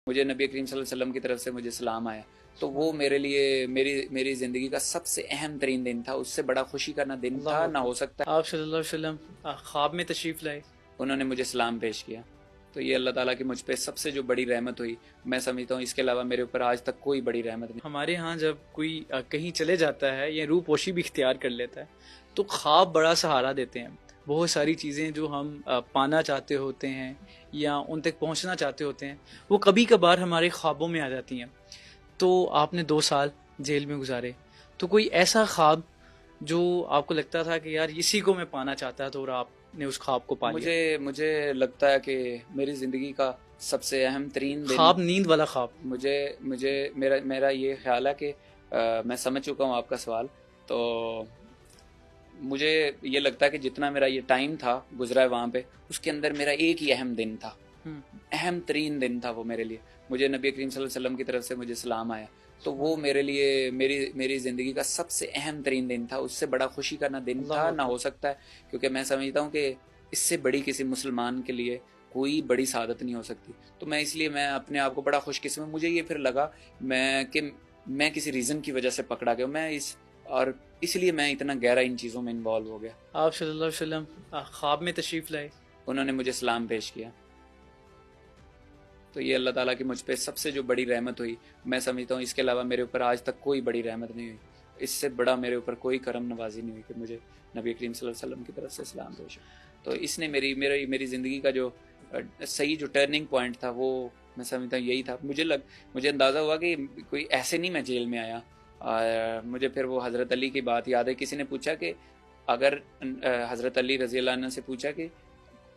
مجھے نبی کریم صلی اللہ علیہ وسلم کی طرف سے مجھے سلام آیا تو وہ میرے لیے میری زندگی کا سب سے اہم ترین دن تھا. اس سے بڑا خوشی کا نہ دن اللہ تھا نہ اکبر. ہو سکتا. آپ صلی اللہ علیہ وسلم خواب میں تشریف لائے. انہوں نے مجھے سلام پیش کیا تو یہ اللہ تعالیٰ کی مجھ پہ سب سے جو بڑی رحمت ہوئی, میں سمجھتا ہوں اس کے علاوہ میرے اوپر آج تک کوئی بڑی رحمت نہیں. ہمارے ہاں جب کوئی کہیں چلے جاتا ہے یا روح پوشی بھی اختیار کر لیتا ہے تو خواب بڑا سہارا دیتے ہیں. بہت ساری چیزیں جو ہم پانا چاہتے ہوتے ہیں یا ان تک پہنچنا چاہتے ہوتے ہیں وہ کبھی کبھار ہمارے خوابوں میں آ جاتی ہیں. تو آپ نے 2 سال جیل میں گزارے, تو کوئی ایسا خواب جو آپ کو لگتا تھا کہ یار اسی کو میں پانا چاہتا تھا اور آپ نے اس خواب کو پا لیا؟ مجھے لگتا ہے کہ میری زندگی کا سب سے اہم ترین دن خواب, نیند والا خواب. مجھے میرا یہ خیال ہے کہ میں سمجھ چکا ہوں آپ کا سوال. تو مجھے یہ لگتا ہے کہ جتنا میرا یہ ٹائم تھا گزرا ہے وہاں پہ, اس کے اندر میرا ایک ہی اہم دن تھا, اہم ترین دن تھا وہ میرے لیے. مجھے نبی کریم صلی اللہ علیہ وسلم کی طرف سے مجھے سلام آیا تو وہ میرے لیے میری زندگی کا سب سے اہم ترین دن تھا. اس سے بڑا خوشی کا نہ دن تھا نہ ہو سکتا ہے, کیونکہ میں سمجھتا ہوں کہ اس سے بڑی کسی مسلمان کے لیے کوئی بڑی سعادت نہیں ہو سکتی. تو میں اس لیے میں اپنے آپ کو بڑا خوش قسمت, مجھے یہ پھر لگا کہ میں کسی ریزن کی وجہ سے پکڑا گیا میں اور اس لیے میں اتنا گہرا ان چیزوں میں انوالو ہو گیا. آپ صلی اللہ علیہ وسلم خواب میں تشریف لائے. انہوں نے مجھے سلام پیش کیا تو یہ اللہ تعالیٰ کی مجھ پہ سب سے جو بڑی رحمت ہوئی, میں سمجھتا ہوں اس کے علاوہ میرے اوپر آج تک کوئی بڑی رحمت نہیں ہوئی. اس سے بڑا میرے اوپر کوئی کرم نوازی نہیں ہوئی کہ مجھے نبی کریم صلی اللہ علیہ وسلم کی طرف سے سلام پیش ہو. تو اس نے میری زندگی کا جو صحیح جو ٹرننگ پوائنٹ تھا وہ میں سمجھتا ہوں یہی تھا. مجھے اندازہ ہوا کہ کوئی ایسے نہیں میں جیل میں آیا. مجھے پھر وہ حضرت علی کی بات یاد ہے. کسی نے پوچھا کہ اگر حضرت علی رضی اللہ عنہ سے پوچھا کہ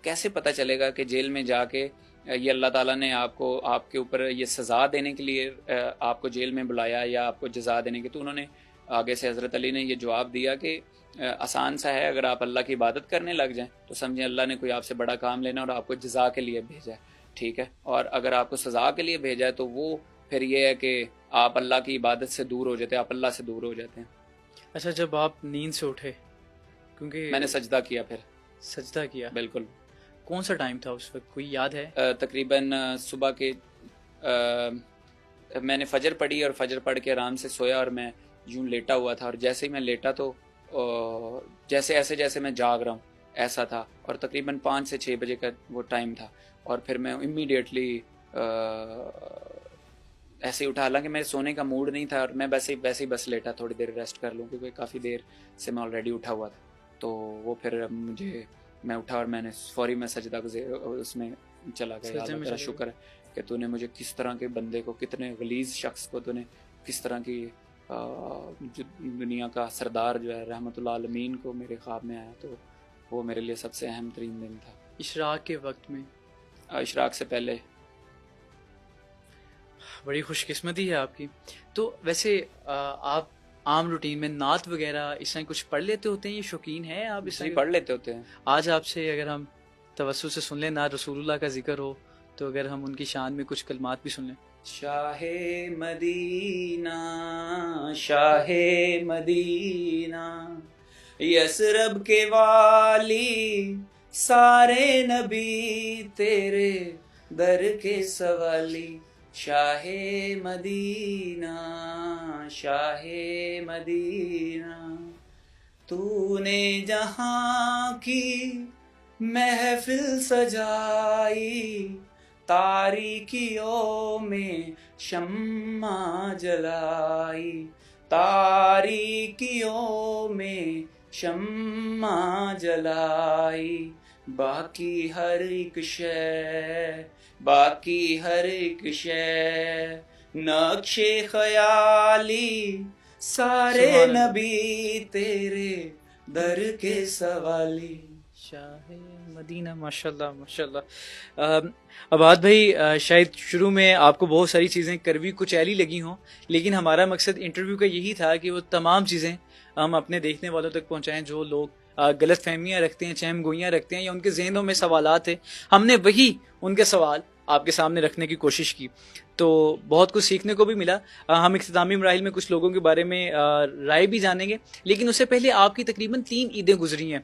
کیسے پتہ چلے گا کہ جیل میں جا کے یہ اللہ تعالیٰ نے آپ کے اوپر یہ سزا دینے کے لیے آپ کو جیل میں بلایا یا آپ کو جزا دینے کے, تو انہوں نے آگے سے حضرت علی نے یہ جواب دیا کہ آسان سا ہے, اگر آپ اللہ کی عبادت کرنے لگ جائیں تو سمجھیں اللہ نے کوئی آپ سے بڑا کام لینا اور آپ کو جزا کے لیے بھیجا ہے, ٹھیک ہے, اور اگر آپ کو سزا کے لیے بھیجا ہے تو وہ پھر یہ ہے کہ آپ اللہ کی عبادت سے دور ہو جاتے ہیں, آپ اللہ سے دور ہو جاتے ہیں. اچھا, جب آپ نیند سے اٹھے, کیونکہ میں نے سجدہ کیا, پھر سجدہ کیا, بالکل. کون سا ٹائم تھا اس وقت, کوئی یاد ہے؟ تقریباً صبح کے میں نے فجر پڑھی اور فجر پڑھ کے آرام سے سویا اور میں یوں لیٹا ہوا تھا, اور جیسے ہی میں لیٹا تو جیسے میں جاگ رہا ہوں ایسا تھا, اور تقریباً 5 سے 6 بجے کا وہ ٹائم تھا, اور پھر میں امیڈیٹلی ایسے ہی اٹھا, حالانکہ میرے سونے کا موڈ نہیں تھا اور میں ویسے ہی بس لیٹا تھوڑی دیر ریسٹ کر لوں, کیونکہ کافی دیر سے میں آلریڈی اٹھا ہوا تھا. تو وہ پھر میں اٹھا اور میں نے فوری میں سجدہ اس میں چلا گیا. اللہ تیرا شکر ہے کہ تو نے مجھے کس طرح کے بندے کو, کتنے غلیظ شخص کو تو نے کس طرح کی جو دنیا کا سردار جو ہے رحمت اللہ عالمین کو میرے خواب میں آیا. تو وہ میرے لیے سب سے اہم ترین دن تھا. اشراق کے وقت میں, اشراق سے پہلے. بڑی خوش قسمتی ہے آپ کی. تو ویسے آپ عام روٹین میں نعت وغیرہ اس طرح کچھ پڑھ لیتے ہوتے ہیں, یہ شوقین ہے آپ اس طرح پڑھ لیتے ہوتے ہیں؟ آج آپ سے اگر ہم توسط سے سن لیں, نعت رسول اللہ کا ذکر ہو, تو اگر ہم ان کی شان میں کچھ کلمات بھی سن لیں. شاہ مدینہ شاہ مدینہ یسرب کے والی, سارے نبی تیرے در کے سوالی. شاہ مدینہ شاہ مدینہ تو نے جہاں کی محفل سجائی, تاریکیوں میں شمع جلائی, تاریکیوں میں شمع جلائی. باقی ہر ایک شے, باقی ہر ایک شے نقش خیالی, سارے نبی تیرے در کے سوالی. شاہ مدینہ. ماشاءاللہ ماشاءاللہ. عباد بھائی, شاید شروع میں آپ کو بہت ساری چیزیں کروی کچھ ایلی لگی ہوں, لیکن ہمارا مقصد انٹرویو کا یہی تھا کہ وہ تمام چیزیں ہم اپنے دیکھنے والوں تک پہنچائیں جو لوگ غلط فہمیاں رکھتے ہیں, چہم گوئیاں رکھتے ہیں, یا ان کے ذہنوں میں سوالات ہیں. ہم نے وہی ان کے سوال آپ کے سامنے رکھنے کی کوشش کی, تو بہت کچھ سیکھنے کو بھی ملا. ہم اختتامی مراحل میں کچھ لوگوں کے بارے میں رائے بھی جانیں گے, لیکن اس سے پہلے آپ کی تقریباً 3 عیدیں گزری ہیں.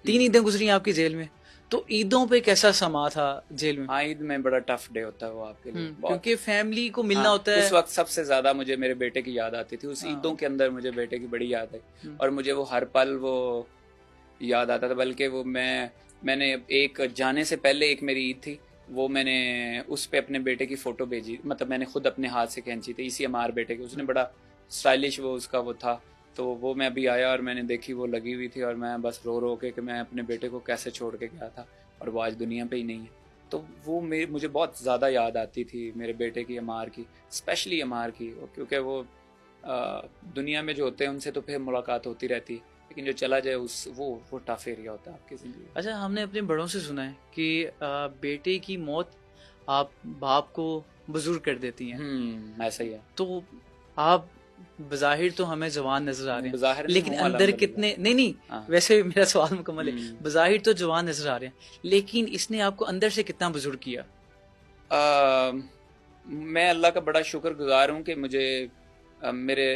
3 عیدیں گزری ہیں آپ کی جیل میں, تو عیدوں پہ کیسا سما تھا جیل میں؟ ہاں عید میں بڑا ٹف ڈے ہوتا ہے وہ آپ کے لیے بہت. کیونکہ فیملی کو ملنا ہاں، ہوتا ہے. اس وقت سب سے زیادہ مجھے میرے بیٹے کی یاد آتی تھی. اس عیدوں کے اندر مجھے بیٹے کی بڑی یاد آئی اور مجھے وہ ہر پل وہ یاد آتا تھا. بلکہ وہ میں نے ایک جانے سے پہلے ایک میری عید تھی, وہ میں نے اس پہ اپنے بیٹے کی فوٹو بھیجی, مطلب میں نے خود اپنے ہاتھ سے کھینچی تھی, اسی عمار بیٹے کی. اس نے بڑا اسٹائلش وہ اس کا وہ تھا, تو وہ میں ابھی آیا اور میں نے دیکھی وہ لگی ہوئی تھی, اور میں بس رو رو کے کہ میں اپنے بیٹے کو کیسے چھوڑ کے گیا تھا اور وہ آج دنیا پہ ہی نہیں ہے. تو وہ مجھے بہت زیادہ یاد آتی تھی میرے بیٹے کی, عمار کی, اسپیشلی عمار کی, کیونکہ وہ دنیا میں جو ہوتے ہیں ان سے تو پھر ملاقات ہوتی رہتی ہے, لیکن جو چلا جائے وہ ٹف ایریا ہوتا ہے آپ کی زندگی. اچھا, ہم نے اپنے بڑوں سے سنا ہے کہ بیٹے کی موت آپ باپ کو بزرگ کر دیتی ہیں. ایسا ہی ہے. تو آپ بظاہر تو ہمیں جوان نظر آ رہے ہیں, لیکن ہوں اندر کتنے, نہیں ویسے میرا سوال مکمل ہے, بظاہر تو جوان نظر آ رہے ہیں, لیکن اس نے آپ کو اندر سے کتنا بزرگ کیا؟ میں اللہ کا بڑا شکر گزار ہوں کہ مجھے میرے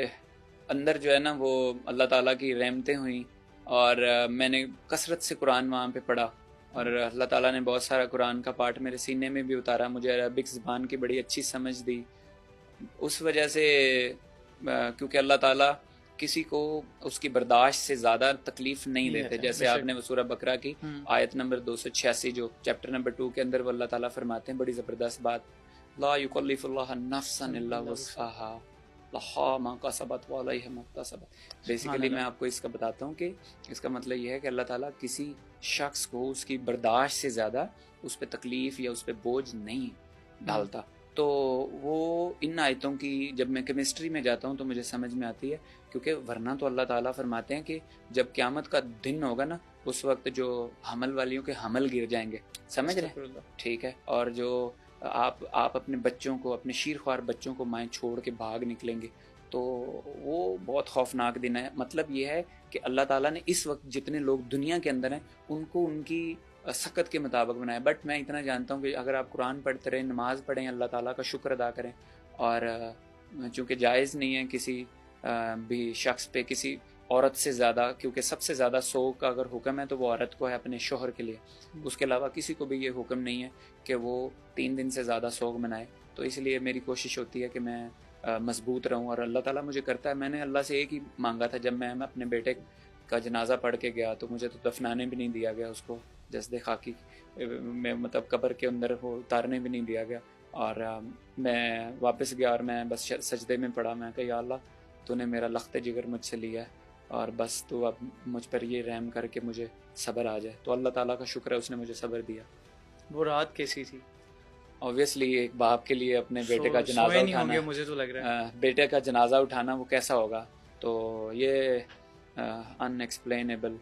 اندر جو ہے نا وہ اللہ تعالیٰ کی رحمتیں ہوئیں, اور میں نے کثرت سے قرآن وہاں پہ پڑھا, اور اللہ تعالیٰ نے بہت سارا قرآن کا پارٹ میرے سینے میں بھی اتارا, مجھے عربک زبان کی بڑی اچھی سمجھ دی. اس وجہ سے کیونکہ اللہ تعالیٰ کسی کو اس کی برداشت سے زیادہ تکلیف نہیں دیتے, جیسے آپ نے سورہ بقرہ کی آیت نمبر 286 جو چیپٹر نمبر 2 کے اندر وہ اللہ تعالیٰ فرماتے ہیں بڑی زبردست بات, لا یکلف اللہ نفسا الا وسعها لها ما کسبت وعلیہا ما اکتسبت. بیسیکلی میں آپ کو اس کا بتاتا ہوں کہ اس کا مطلب یہ ہے کہ اللہ تعالیٰ کسی شخص کو اس کی برداشت سے زیادہ اس پہ تکلیف یا اس پہ بوجھ نہیں ڈالتا. تو وہ ان آیتوں کی جب میں کیمسٹری میں جاتا ہوں تو مجھے سمجھ میں آتی ہے, کیونکہ ورنہ تو اللہ تعالیٰ فرماتے ہیں کہ جب قیامت کا دن ہوگا نا, اس وقت جو حمل والیوں کے حمل گر جائیں گے, سمجھ رہے ٹھیک ہے, اور جو آپ اپنے بچوں کو, اپنے شیرخوار بچوں کو مائیں چھوڑ کے بھاگ نکلیں گے, تو وہ بہت خوفناک دن ہے. مطلب یہ ہے کہ اللہ تعالیٰ نے اس وقت جتنے لوگ دنیا کے اندر ہیں ان کو ان کی سقط کے مطابق بنایا. بٹ میں اتنا جانتا ہوں کہ اگر آپ قرآن پڑھتے رہیں, نماز پڑھیں, اللہ تعالیٰ کا شکر ادا کریں, اور چونکہ جائز نہیں ہے کسی بھی شخص پہ کسی عورت سے زیادہ, کیونکہ سب سے زیادہ سوگ کا اگر حکم ہے تو وہ عورت کو ہے اپنے شوہر کے لیے, اس کے علاوہ کسی کو بھی یہ حکم نہیں ہے کہ وہ 3 دن سے زیادہ سوگ منائے. تو اس لیے میری کوشش ہوتی ہے کہ میں مضبوط رہوں, اور اللہ تعالیٰ مجھے کرتا ہے. میں نے اللہ سے ایک ہی مانگا تھا جب میں اپنے بیٹے کا جنازہ پڑھ کے گیا, تو مجھے تو دفنانے بھی نہیں دیا گیا, اس کو جسد خاکی میں مطلب قبر کے اندر وہ اتارنے بھی نہیں دیا گیا, اور میں واپس گیا اور میں بس سجدے میں پڑھا, میں کہ یا اللہ تو نے میرا لخت جگر مجھ سے لیا ہے, اور بس تو اب مجھ پر یہ رحم کر کے مجھے صبر آ جائے. تو اللہ تعالیٰ کا شکر ہے اس نے مجھے صبر دیا. وہ رات کیسی تھی؟ اوبویسلی ایک باپ کے لیے اپنے بیٹے کا جنازہ اٹھانا, مجھے تو لگ رہا ہے بیٹے کا جنازہ اٹھانا وہ کیسا ہوگا, تو یہ ان ایکسپلینیبل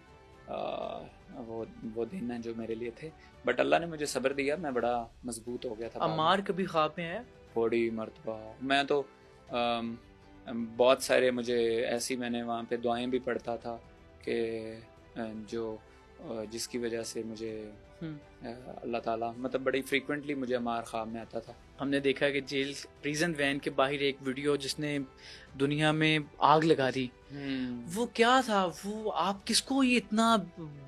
وہ دن ہیں جو میرے لیے تھے. بٹ اللہ نے مجھے صبر دیا, میں بڑا مضبوط ہو گیا تھا. عمار کبھی خواب میں آیا؟ بڑی مرتبہ. میں تو بہت سارے مجھے ایسی, میں نے وہاں پہ دعائیں بھی پڑھتا تھا کہ جس کی وجہ سے مجھے اللہ تعالیٰ مطلب بڑی فریکوینٹلی مجھے عمار خواب میں آتا تھا. ہم نے دیکھا کہ جیل پریزن وین کے باہر ایک ویڈیو جس نے دنیا میں آگ لگا دی, وہ کیا تھا؟ وہ آپ کس کو یہ اتنا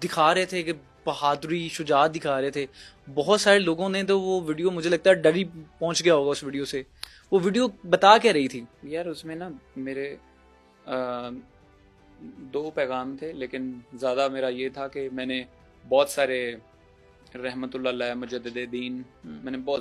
دکھا رہے تھے کہ بہادری شجاعت دکھا رہے تھے؟ بہت سارے لوگوں نے تو وہ ویڈیو مجھے لگتا ہے ڈر ہی پہنچ گیا ہوگا اس ویڈیو سے. وہ ویڈیو بتا کیا رہی تھی یار؟ اس میں نا میرے 2 پیغام تھے, لیکن زیادہ میرا یہ تھا کہ میں نے بہت سارے رحمت اللہ علیہ مجدد دین, میں نے بہت